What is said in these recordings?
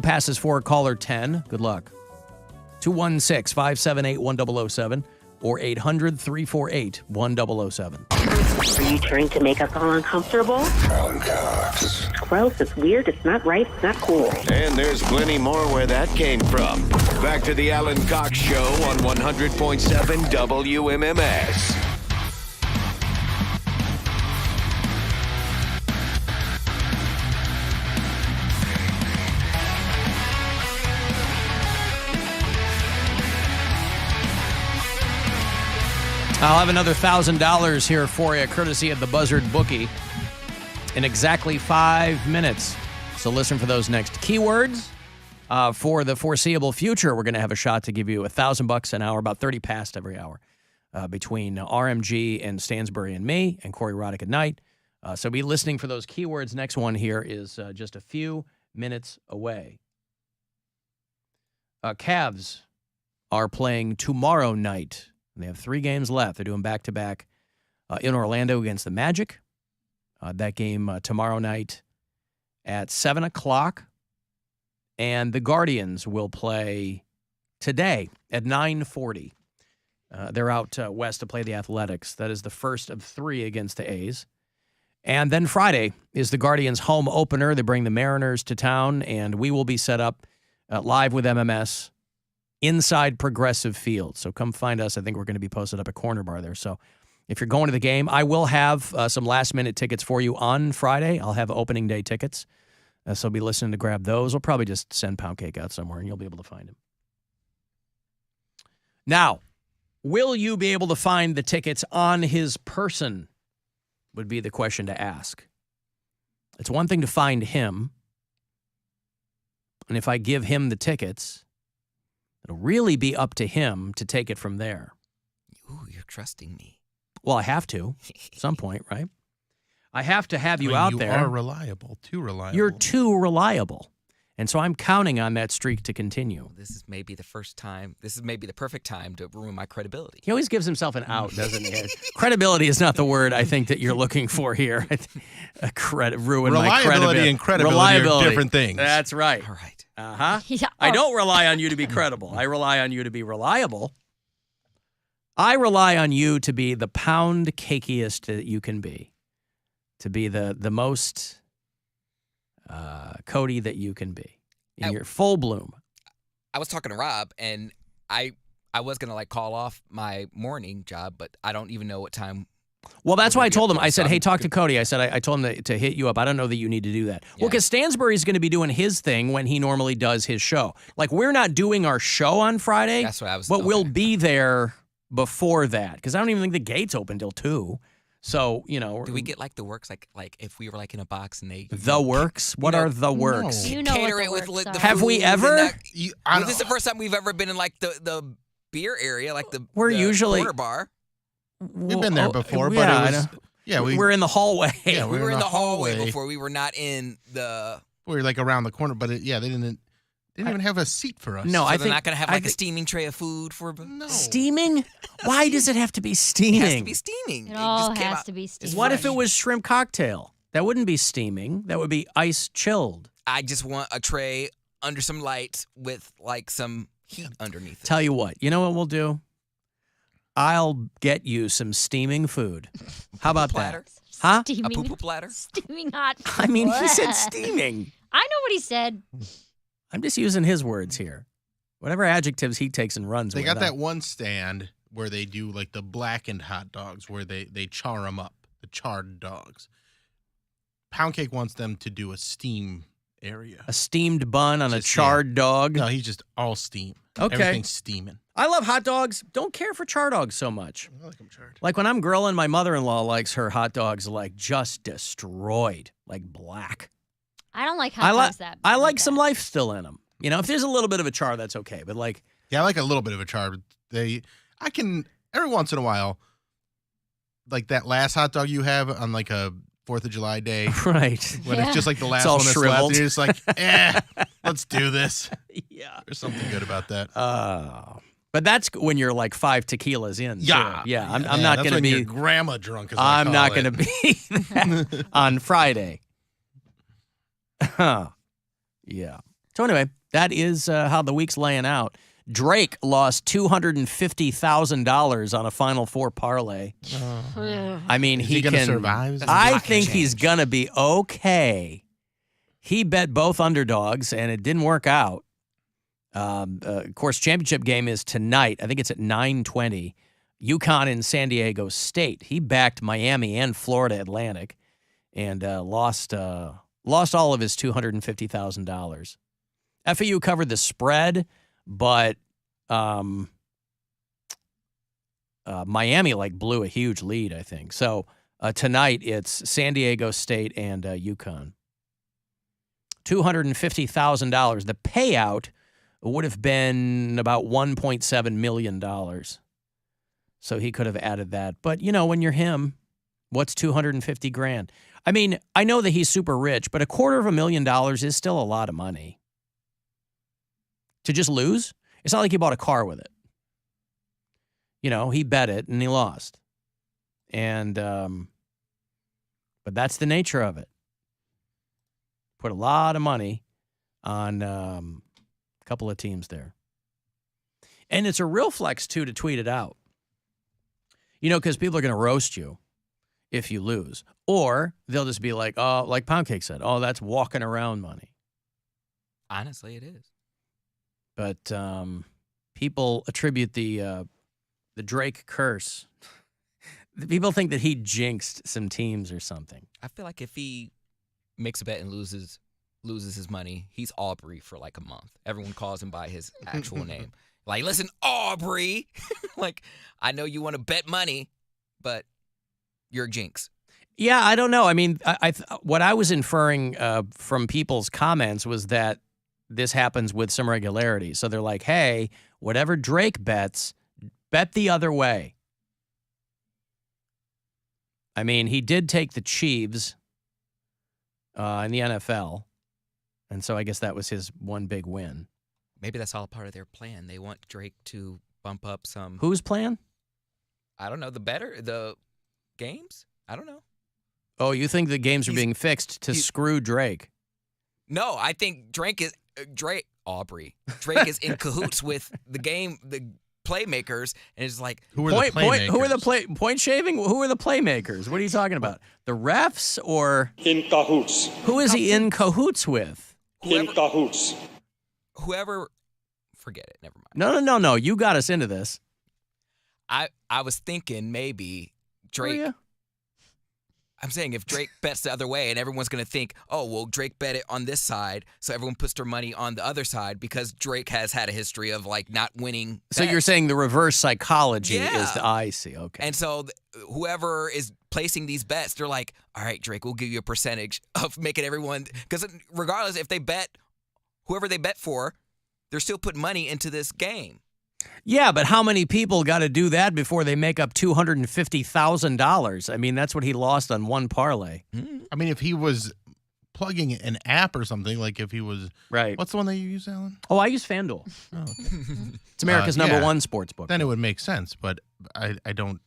Passes for caller 10. Good luck. 216-578-1007 or 800-348-1007. Are you trying to make us all uncomfortable? Alan Cox. It's gross, it's weird, it's not right, it's not cool. And there's plenty more where that came from. Back to the Alan Cox Show on 100.7 WMMS. I'll have another $1,000 here for you, courtesy of the Buzzard Boogie, in exactly 5 minutes. So listen for those next keywords. For the foreseeable future, we're going to have a shot to give you $1,000 an hour, about 30 past every hour, between RMG and Stansbury and me, and Corey Roddick at night. So be listening for those keywords. Next one here is just a few minutes away. Cavs are playing tomorrow night. They have 3 games left. They're doing back-to-back in Orlando against the Magic. That game tomorrow night at 7 o'clock. And the Guardians will play today at 9:40. They're out west to play the Athletics. That is the first of 3 against the A's. And then Friday is the Guardians' home opener. They bring the Mariners to town, and we will be set up live with MMS inside Progressive Field. So come find us. I think we're going to be posted up at Corner Bar there. So if you're going to the game, I will have some last-minute tickets for you on Friday. I'll have opening day tickets. So be listening to grab those. We'll probably just send Poundcake out somewhere, and you'll be able to find him. Now, will you be able to find the tickets on his person would be the question to ask. It's one thing to find him, and if I give him the tickets, it'll really be up to him to take it from there. Ooh, you're trusting me. Well, I have to at some point, right? I have to have you out there. You are reliable, too reliable. You're too reliable. And so I'm counting on that streak to continue. This is maybe the first time. This is maybe the perfect time to ruin my credibility. He always gives himself an out, doesn't he? Credibility is not the word I think that you're looking for here. Ruin my credibility. Reliability and credibility are different things. That's right. All right. Uh-huh. Yeah. I don't rely on you to be credible. I rely on you to be reliable. I rely on you to be the pound cakiest that you can be. To be the most Cody that you can be in your full bloom. I was talking to Rob, and I was going to call off my morning job, but I don't even know what time. Well, that's why I told him. I said, hey, talk to Cody. I said, I told him to hit you up. I don't know that you need to do that. Yeah. Well, because Stansbury's going to be doing his thing when he normally does his show. Like, we're not doing our show on Friday. That's what I was. But we'll be there before that, because I don't even think the gates open till 2. So, do we get the works like if we were in a box and they the works? What are the works? No. You know cater what it with works the Have we ever? This is the first time we've ever been in the beer area, we're usually corner bar. We've been there before, but it was we're in the hallway. Yeah, we were in the hallway before. We were not in the. We were around the corner, but they didn't even have a seat for us. No, so I they're think not going to have a steaming tray of food for. No. Steaming? Why does it have to be steaming? It has to be steaming. It all has to be steaming. What if it was shrimp cocktail? That wouldn't be steaming. That would be ice chilled. I just want a tray under some lights with some heat underneath it. Tell you what. You know what we'll do? I'll get you some steaming food. How about platter? that? Huh? Steaming, A poo-poo platter? Steaming hot. I mean, he said steaming. I know what he said. I'm just using his words here. Whatever adjectives he takes and runs They with. got that one stand where they do the blackened hot dogs where they char them up, the charred dogs. Poundcake wants them to do a steam area. A steamed bun on a charred dog? No, he's just all steam. Okay. Everything's steaming. I love hot dogs. Don't care for charred dogs so much. I like them charred. Like when I'm grilling, my mother-in-law likes her hot dogs just destroyed, black. I don't like hot dogs that. I like some life still in them. If there's a little bit of a char, that's okay. But yeah, I like a little bit of a char. I can every once in a while, that last hot dog you have on a 4th of July day, right? When it's just the last all one that's shriveled. left. You're just let's do this. Yeah, there's something good about that. But that's when you're 5 tequilas in. Yeah, too. Yeah. I'm not going to be your grandma drunk. I'm not going to be that on Friday. Yeah. So anyway, that is how the week's laying out. Drake lost $250,000 on a Final Four parlay. I mean, Is he can gonna survive? I think he's going to be okay. He bet both underdogs, and it didn't work out. Of course, championship game is tonight. I think it's at 9:20. UConn and San Diego State. He backed Miami and Florida Atlantic, and lost all of his $250,000. FAU covered the spread, but Miami blew a huge lead, I think. So tonight it's San Diego State and UConn. $250,000. The payout would have been about $1.7 million. So he could have added that. But, when you're him, what's $250,000? I mean, I know that he's super rich, but $250,000 is still a lot of money. To just lose? It's not like he bought a car with it. He bet it and he lost. And, but that's the nature of it. Put a lot of money on a couple of teams there. And it's a real flex, too, to tweet it out. Because people are going to roast you if you lose. Or they'll just be like, oh, like Poundcake said, oh, that's walking around money. Honestly, it is. But people attribute the Drake curse. People think that he jinxed some teams or something. I feel like if he makes a bet and loses his money, he's Aubrey for a month. Everyone calls him by his actual name. Listen, Aubrey. I know you want to bet money, but you're a jinx. Yeah, I don't know. I mean, what I was inferring from people's comments was that this happens with some regularity. So they're like, hey, whatever Drake bets, bet the other way. I mean, he did take the Chiefs in the NFL, and so I guess that was his one big win. Maybe that's all part of their plan. They want Drake to bump up some. Whose plan? I don't know. The games? I don't know. Oh, you think the games are being fixed to screw Drake? No, I think Aubrey is in cahoots with the game, the Playmakers, and it's like who are the Playmakers? Who are the point shaving? Who are the Playmakers? What are you talking about? The refs or in cahoots? Who is he in cahoots with? In cahoots. Whoever, forget it. Never mind. No. You got us into this. I was thinking maybe Drake. Oh, yeah. I'm saying if Drake bets the other way and everyone's going to think, oh, well, Drake bet it on this side, so everyone puts their money on the other side because Drake has had a history of not winning So bets. you're saying the reverse psychology is the I see. Okay. And so whoever is placing these bets, they're like, all right, Drake, we'll give you a percentage of making everyone, because regardless if they bet, whoever they bet for, they're still putting money into this game. Yeah, but how many people got to do that before they make up $250,000? I mean, that's what he lost on one parlay. I mean, if he was plugging an app or something, if he was right. What's the one that you use, Alan? Oh, I use FanDuel. Oh, okay. It's America's number one sports book. Then it would make sense, but I don't.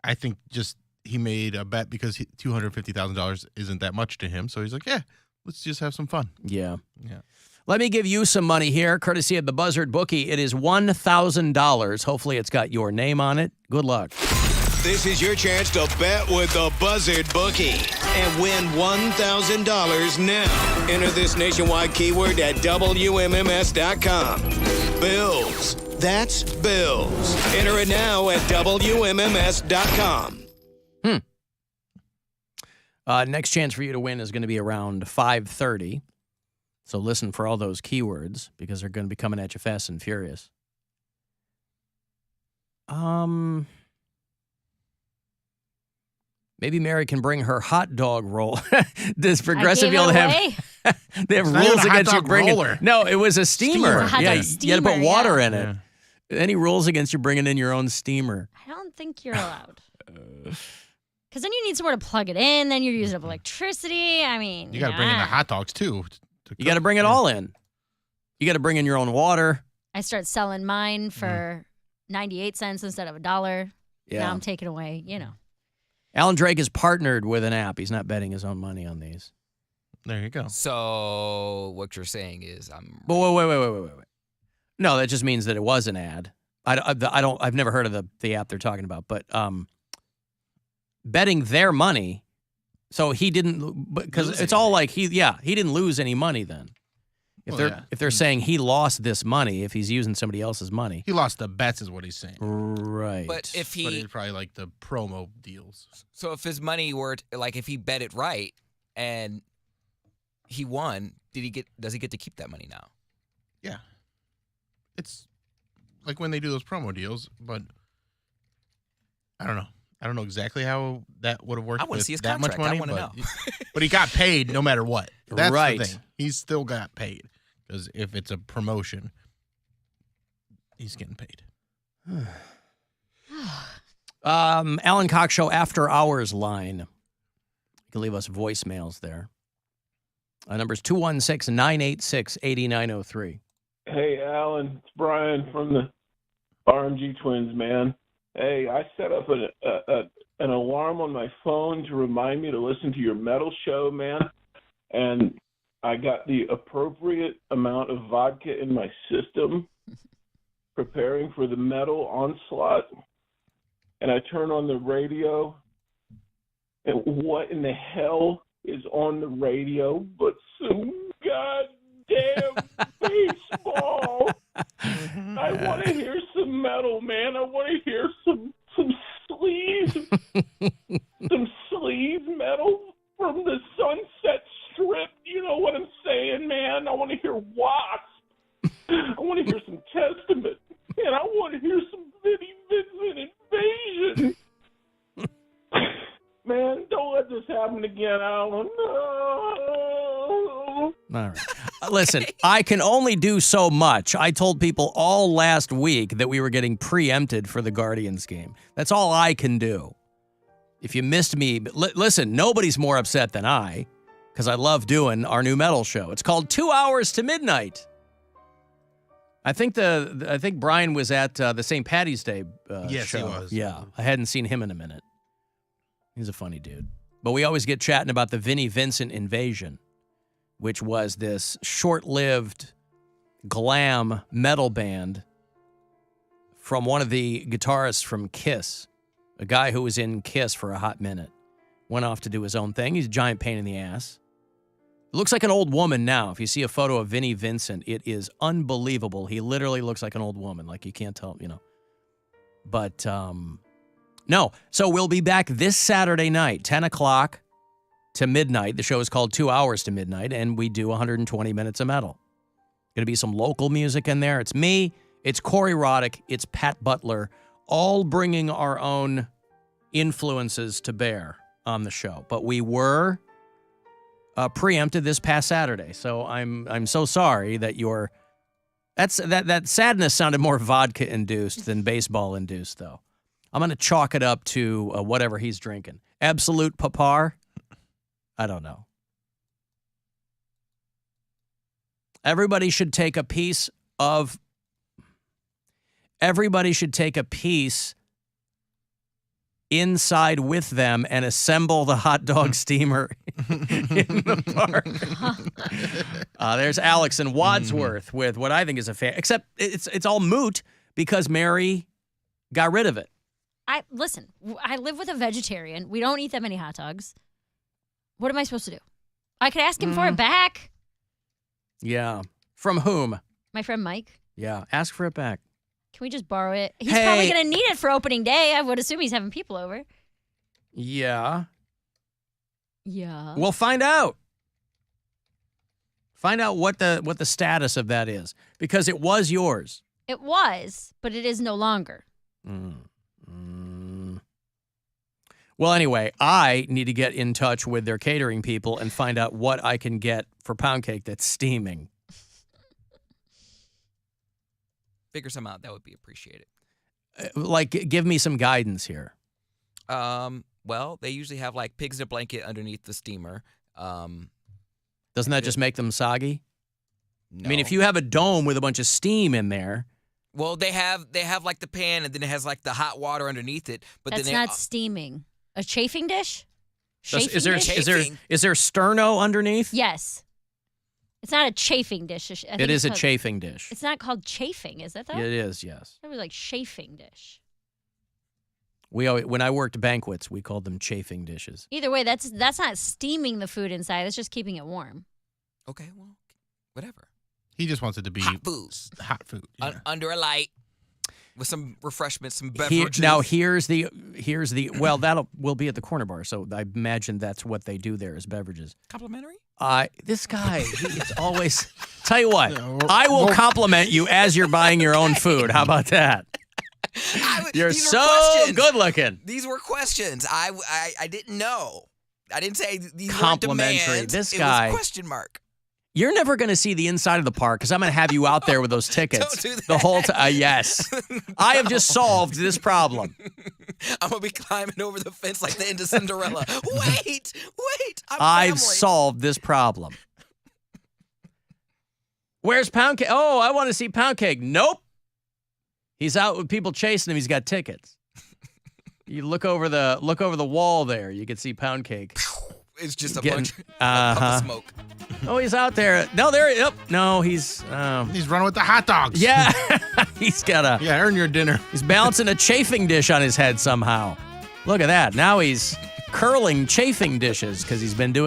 I think just he made a bet because $250,000 isn't that much to him, so he's like, yeah, let's just have some fun. Yeah. Yeah. Let me give you some money here, courtesy of the Buzzard Bookie. It is $1,000. Hopefully it's got your name on it. Good luck. This is your chance to bet with the Buzzard Bookie and win $1,000 now. Enter this nationwide keyword at WMMS.com. Bills. That's Bills. Enter it now at WMMS.com. Next chance for you to win is going to be around 5:30. So listen for all those keywords because they're going to be coming at you fast and furious. Maybe Mary can bring her hot dog roll. Does Progressive Yield have? They have rules against you bringing. No, it was a steamer. It's a hot Yeah, dog you had to put steamer, water yeah. in it. Any rules against you bringing in your own steamer? I don't think you're allowed. Because then you need somewhere to plug it in. Then you're using up electricity. I mean, You got to bring in the hot dogs too. You got to bring it all in. You got to bring in your own water. I start selling mine for 98 cents instead of $1. Yeah. Now I'm taking away, Alan Drake is partnered with an app. He's not betting his own money on these. There you go. So what you're saying is But wait. No, that just means that it was an ad. I've never heard of the app they're talking about, but betting their money. So he didn't, because it's all like he didn't lose any money then. If they're saying he lost this money, if he's using somebody else's money, He lost the bets, is what he's saying. right? But if But he it's probably like the promo deals. so if his money were like if he bet it right and he won, does he get to keep that money now? Yeah. It's like when they do those promo deals, but I don't know. I don't know exactly how that would have worked. I wanna with see his that much contract. I money, wanna but, know. but he got paid no matter what. That's Right. the thing. He's still got paid because if it's a promotion, he's getting paid. Alan Cox Show After Hours line. You can leave us voicemails there. Number's 216-986-8903. Hey, Alan, it's Brian from the RMG Twins, man. Hey, I set up an alarm on my phone to remind me to listen to your metal show, man. And I got the appropriate amount of vodka in my system, preparing for the metal onslaught. And I turn on the radio, and what in the hell is on the radio but some goddamn baseball? I want to hear some metal, man. I want to hear some sleaze metal from the Sunset Strip. You know what I'm saying, man? I want to hear Wasp. I want to hear some Testament. And I want to hear some Vinnie Vincent Invasion. Man, don't let this happen again, Alan. No. All right. Listen, I can only do so much. I told people all last week that we were getting preempted for the Guardians game. That's all I can do. If you missed me, listen, nobody's more upset than I, because I love doing our new metal show. It's called 2 Hours to Midnight. I think Brian was at the St. Patty's Day Yes, show. he was. Yeah, I hadn't seen him in a minute. He's a funny dude. But we always get chatting about the Vinnie Vincent Invasion, which was this short-lived glam metal band from one of the guitarists from Kiss, a guy who was in Kiss for a hot minute. Went off to do his own thing. He's a giant pain in the ass. Looks like an old woman now. If you see a photo of Vinnie Vincent, it is unbelievable. He literally looks like an old woman. Like you can't tell, But, no. So we'll be back this Saturday night, 10 o'clock to midnight. The show is called 2 Hours to Midnight, and we do 120 minutes of metal. Going to be some local music in there. It's me, it's Corey Roddick, it's Pat Butler, all bringing our own influences to bear on the show. But we were preempted this past Saturday, so I'm so sorry that that sadness sounded more vodka induced than baseball induced, though. I'm going to chalk it up to whatever he's drinking. Absolute Papar? I don't know. Everybody should take a piece inside with them and assemble the hot dog steamer in the park. There's Alex and Wadsworth with what I think is a except it's all moot because Mary got rid of it. I live with a vegetarian. We don't eat that many hot dogs. What am I supposed to do? I could ask him for it back. Yeah. From whom? My friend Mike. Yeah. Ask for it back. Can we just borrow it? He's probably going to need it for opening day. I would assume he's having people over. Yeah. Yeah. We'll find out. Find out what the status of that is. Because it was yours. It was, but it is no longer. Well, anyway, I need to get in touch with their catering people and find out what I can get for Poundcake that's steaming. Figure some out. That would be appreciated. Give me some guidance here. Well, they usually have like pigs in a blanket underneath the steamer. Doesn't that just make them soggy? No. I mean, if you have a dome with a bunch of steam in there. Well, they have like the pan, and then it has like the hot water underneath it. But That's then not steaming. A chafing dish? Chafing Is there dish? is there sterno underneath? Yes. It's not a chafing dish. I think It is it's a called- chafing dish. It's not called chafing, is it though? It is, yes. It was like chafing dish. When I worked banquets, we called them chafing dishes. Either way, that's not steaming the food inside. That's just keeping it warm. Okay, well, whatever. He just wants it to be Hot food. Hot food. Yeah. Under a light with some refreshments, some Here, beverages. now here's the well will be at the corner bar, so I imagine that's what they do there is beverages. Complimentary? This guy, it's always. Tell you what, Yeah, I will compliment you as you're buying your own food. How about that? You're These were so questions. good looking. These were questions. I didn't know. I didn't say these weren't Complimentary. demands. This It guy- was question mark. You're never going to see the inside of the park because I'm going to have you out there with those tickets Don't do the whole time. Yes, I have just solved this problem. I'm gonna be climbing over the fence like the end of Cinderella. Wait, I'm I've family. solved this problem. Where's Poundcake? Oh, I want to see Poundcake. Nope. He's out with people chasing him. He's got tickets. You look over the wall there. You can see Poundcake. It's just a Getting- bunch of smoke. Oh, he's out there. No, there. Yep. No, he's. He's running with the hot dogs. Yeah, he's got a. Yeah, earn your dinner. He's balancing a chafing dish on his head somehow. Look at that. Now he's curling chafing dishes because he's been doing